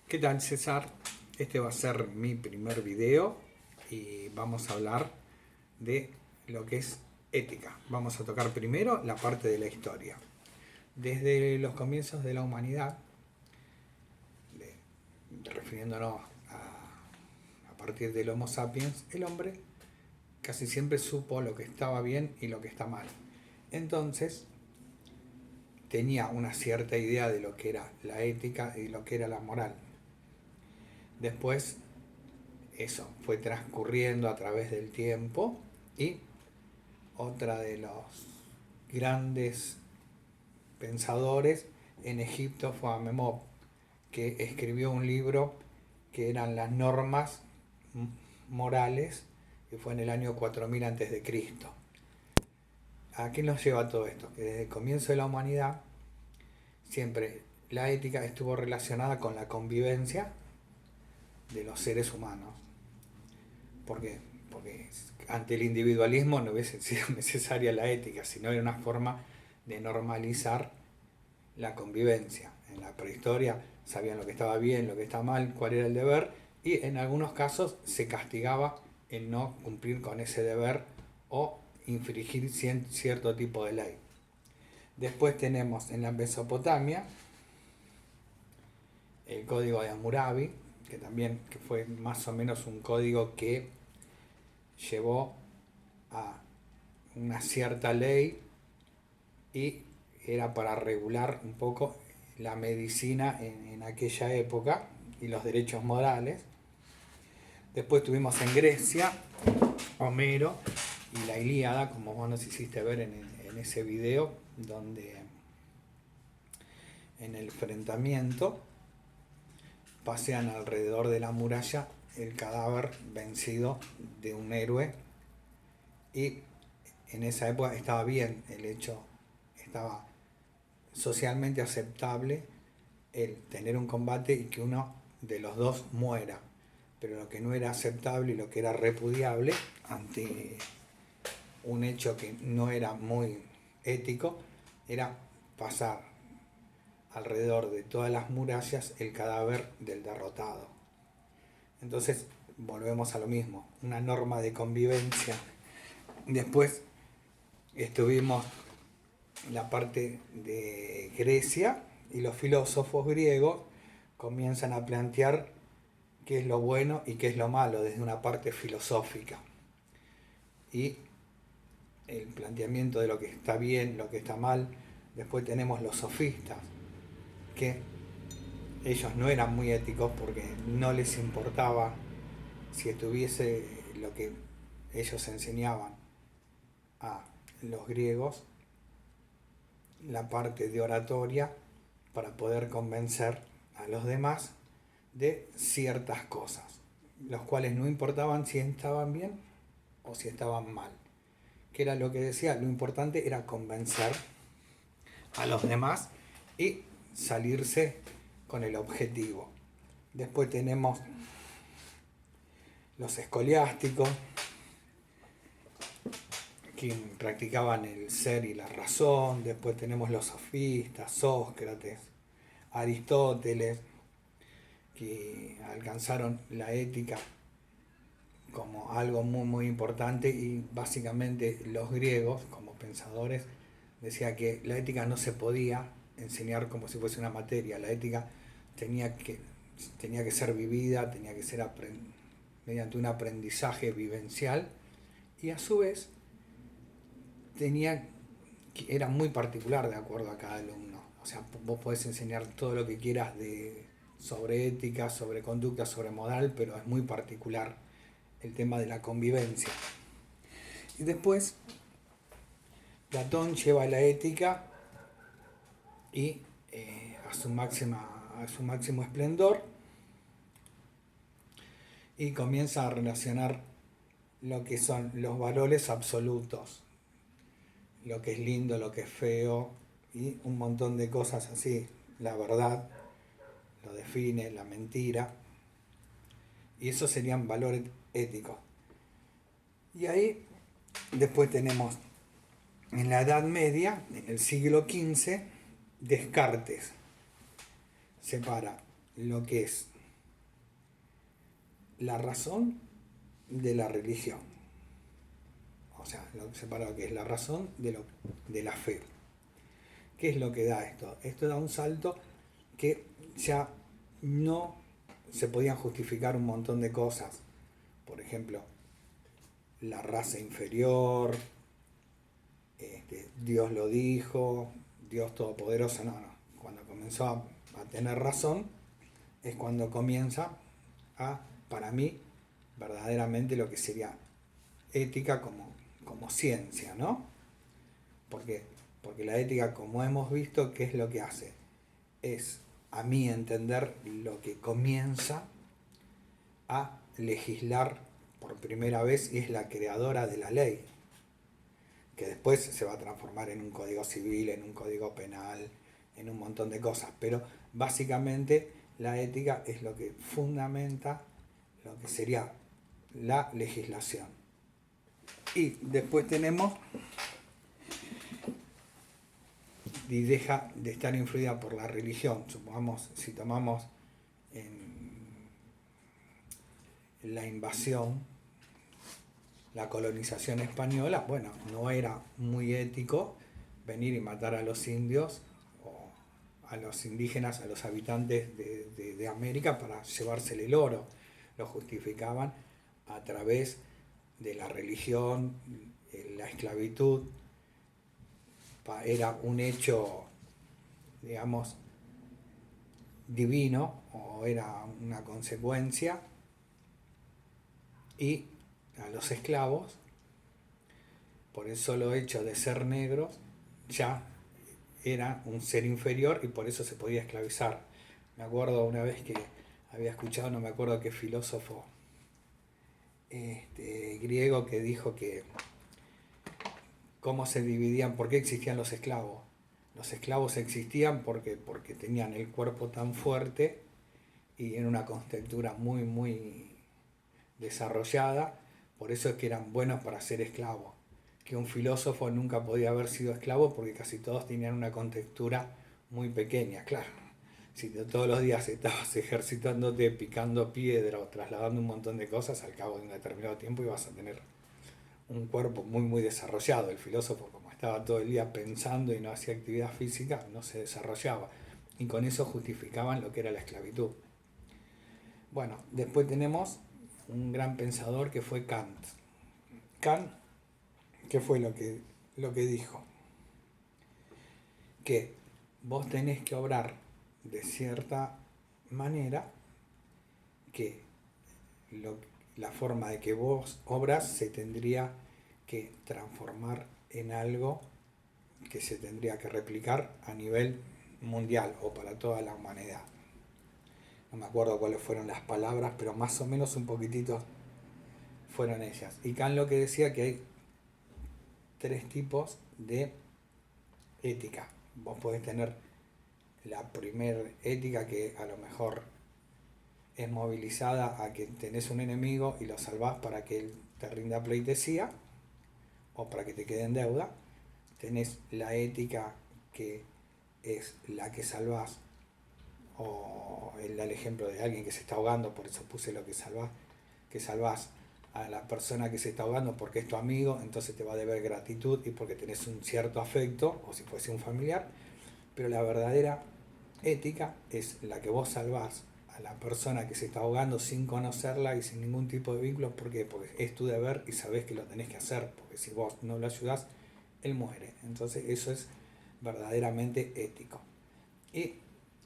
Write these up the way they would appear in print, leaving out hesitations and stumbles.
¿Qué tal, César? Este va a ser mi primer video y vamos a hablar de lo que es ética. Vamos a tocar primero la parte de la historia. Desde los comienzos de la humanidad, refiriéndonos a partir del Homo sapiens, el hombre casi siempre supo lo que estaba bien y lo que está mal. Entonces, tenía una cierta idea de lo que era la ética y lo que era la moral. Después eso fue transcurriendo a través del tiempo y otra de los grandes pensadores en Egipto fue Amenhotep, que escribió un libro que eran las normas morales, que fue en el año 4000 a.C. ¿A qué nos lleva todo esto? Que desde el comienzo de la humanidad siempre la ética estuvo relacionada con la convivencia de los seres humanos. ¿Por qué? Porque ante el individualismo no hubiese sido necesaria la ética, sino era una forma de normalizar la convivencia. En la prehistoria sabían lo que estaba bien, lo que estaba mal, cuál era el deber, y en algunos casos se castigaba en no cumplir con ese deber o infringir cierto tipo de ley. Después tenemos en la Mesopotamia el código de Hammurabi, que también que fue más o menos un código que llevó a una cierta ley y era para regular un poco la medicina en aquella época y los derechos morales. Después tuvimos en Grecia Homero y la Ilíada, como vos nos hiciste ver en ese video, donde en el enfrentamiento pasean alrededor de la muralla el cadáver vencido de un héroe, y en esa época estaba bien el hecho, estaba socialmente aceptable el tener un combate y que uno de los dos muera, pero lo que no era aceptable y lo que era repudiable ante un hecho que no era muy ético era pasar alrededor de todas las murallas el cadáver del derrotado. Entonces volvemos a lo mismo, una norma de convivencia. Después estuvimos en la parte de Grecia y los filósofos griegos comienzan a plantear qué es lo bueno y qué es lo malo desde una parte filosófica. Y el planteamiento de lo que está bien, lo que está mal. Después tenemos los sofistas, que ellos no eran muy éticos porque no les importaba si estuviese lo que ellos enseñaban a los griegos, la parte de oratoria para poder convencer a los demás de ciertas cosas, los cuales no importaban si estaban bien o si estaban mal. Que era lo que decía, lo importante era convencer a los demás y salirse con el objetivo. Después tenemos los escoliásticos, que practicaban el ser y la razón. Después tenemos los sofistas, Sócrates, Aristóteles, que alcanzaron la ética como algo muy importante, y básicamente los griegos como pensadores decían que la ética no se podía enseñar como si fuese una materia. La ética tenía que ser vivida, tenía que ser mediante un aprendizaje vivencial, y a su vez era muy particular de acuerdo a cada alumno. O sea, vos podés enseñar todo lo que quieras sobre ética, sobre conducta, sobre moral, pero es muy particular el tema de la convivencia. Y después Platón lleva la ética y a su máximo esplendor, y comienza a relacionar lo que son los valores absolutos, lo que es lindo, lo que es feo y un montón de cosas así. La verdad lo define, la mentira, y esos serían valores éticos. Y ahí después tenemos en la Edad Media, en el siglo XV, Descartes separa lo que es la razón de la religión. O sea, lo que separa lo que es la razón de la fe. ¿Qué es lo que da esto? Esto da un salto que ya no se podían justificar un montón de cosas. Por ejemplo, la raza inferior, Dios lo dijo, Dios todopoderoso, no. Cuando comenzó a tener razón es cuando comienza para mí, verdaderamente lo que sería ética como ciencia, ¿no? Porque la ética, como hemos visto, ¿qué es lo que hace? Es, a mí entender, lo que comienza a legislar por primera vez y es la creadora de la ley, que después se va a transformar en un código civil, en un código penal, en un montón de cosas, pero básicamente la ética es lo que fundamenta lo que sería la legislación. Y después tenemos, y deja de estar influida por la religión. Supongamos, si tomamos en la invasión, la colonización española, bueno, no era muy ético venir y matar a los indios o a los indígenas, a los habitantes de América para llevársele el oro. Lo justificaban a través de la religión, la esclavitud. Era un hecho, digamos, divino, o era una consecuencia, y a los esclavos, por el solo hecho de ser negros, ya era un ser inferior y por eso se podía esclavizar. Me acuerdo una vez que había escuchado, no me acuerdo qué filósofo griego, que dijo que cómo se dividían, por qué existían los esclavos. Los esclavos existían porque tenían el cuerpo tan fuerte y en una contextura muy, muy desarrollada, por eso es que eran buenos para ser esclavos. Que un filósofo nunca podía haber sido esclavo porque casi todos tenían una contextura muy pequeña, claro. Si todos los días estabas ejercitándote, picando piedra o trasladando un montón de cosas, al cabo de un determinado tiempo ibas a tener un cuerpo muy, muy desarrollado. El filósofo, como estaba todo el día pensando y no hacía actividad física, no se desarrollaba. Y con eso justificaban lo que era la esclavitud. Bueno, después tenemos un gran pensador que fue Kant. Kant, ¿qué fue lo que dijo? Que vos tenés que obrar de cierta manera, que la forma de que vos obras se tendría que transformar en algo que se tendría que replicar a nivel mundial o para toda la humanidad. No me acuerdo cuáles fueron las palabras, pero más o menos un poquitito fueron ellas. Y Kant lo que decía que hay 3 tipos de ética. Vos podés tener la primer ética, que a lo mejor es movilizada a que tenés un enemigo y lo salvás para que él te rinda pleitesía o para que te quede en deuda. Tenés la ética que es la que salvás, o el ejemplo de alguien que se está ahogando, por eso puse lo que salvás a la persona que se está ahogando porque es tu amigo, entonces te va a deber gratitud y porque tenés un cierto afecto, o si fuese un familiar. Pero la verdadera ética es la que vos salvás a la persona que se está ahogando sin conocerla y sin ningún tipo de vínculo. ¿Por qué? Porque es tu deber y sabés que lo tenés que hacer, porque si vos no lo ayudás, él muere. Entonces eso es verdaderamente ético. Y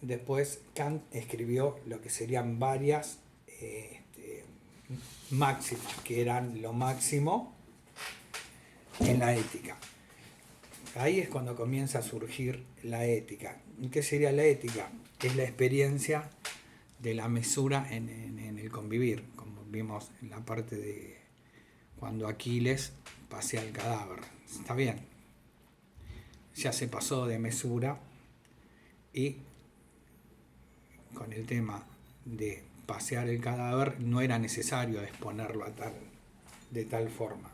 después Kant escribió lo que serían varias máximas, que eran lo máximo en la ética. Ahí es cuando comienza a surgir la ética. ¿Qué sería la ética? Es la experiencia de la mesura en el convivir, como vimos en la parte de cuando Aquiles pasea el cadáver. Está bien, ya se pasó de mesura, y con el tema de pasear el cadáver no era necesario exponerlo de tal forma.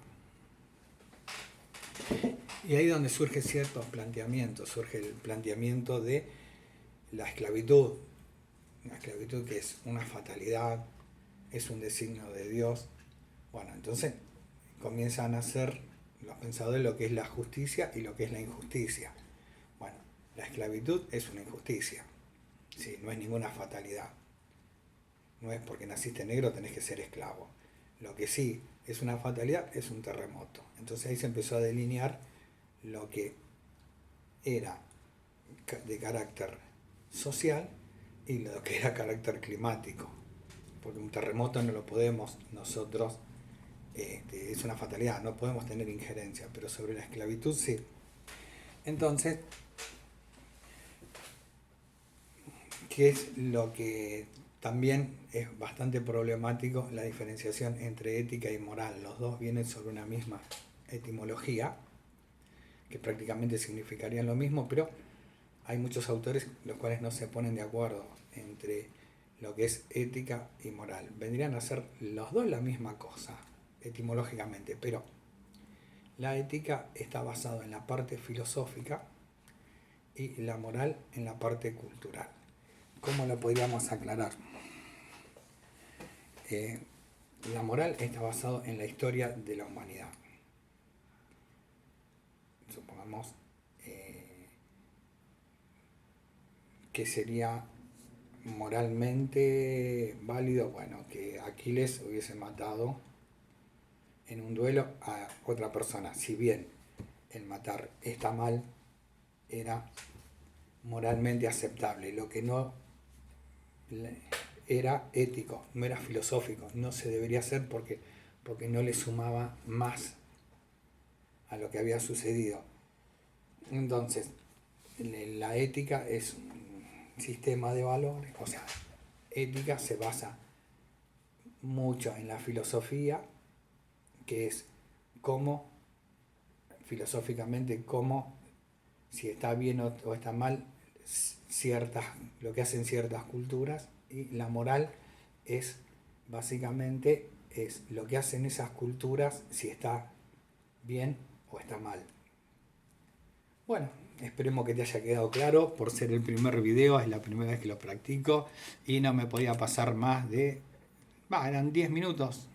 Y ahí es donde surge ciertos planteamientos. Surge el planteamiento de la esclavitud que es una fatalidad, es un designio de Dios. Bueno, entonces comienzan a ser los pensadores lo que es la justicia y lo que es la injusticia. Bueno, la esclavitud es una injusticia, sí, no es ninguna fatalidad. No es porque naciste negro tenés que ser esclavo. Lo que sí es una fatalidad es un terremoto. Entonces ahí se empezó a delinear lo que era de carácter social y lo que era carácter climático. Porque un terremoto no lo podemos nosotros, es una fatalidad, no podemos tener injerencia, pero sobre la esclavitud sí. Entonces, ¿qué es lo que también es bastante problemático? La diferenciación entre ética y moral. Los dos vienen sobre una misma etimología, que prácticamente significarían lo mismo, pero hay muchos autores los cuales no se ponen de acuerdo entre lo que es ética y moral. Vendrían a ser los dos la misma cosa, etimológicamente, pero la ética está basada en la parte filosófica y la moral en la parte cultural. ¿Cómo lo podríamos aclarar? La moral está basada en la historia de la humanidad. Supongamos que sería moralmente válido, bueno, que Aquiles hubiese matado en un duelo a otra persona. Si bien el matar está mal, era moralmente aceptable. Lo que no era ético, no era filosófico, no se debería hacer porque no le sumaba más a lo que había sucedido. Entonces, la ética es un sistema de valores, o sea, ética se basa mucho en la filosofía, que es cómo, filosóficamente, cómo, si está bien o está mal, lo que hacen ciertas culturas, y la moral es básicamente es lo que hacen esas culturas, si está bien o está mal. Bueno, esperemos que te haya quedado claro. Por ser el primer video, es la primera vez que lo practico y no me podía pasar más de... eran 10 minutos.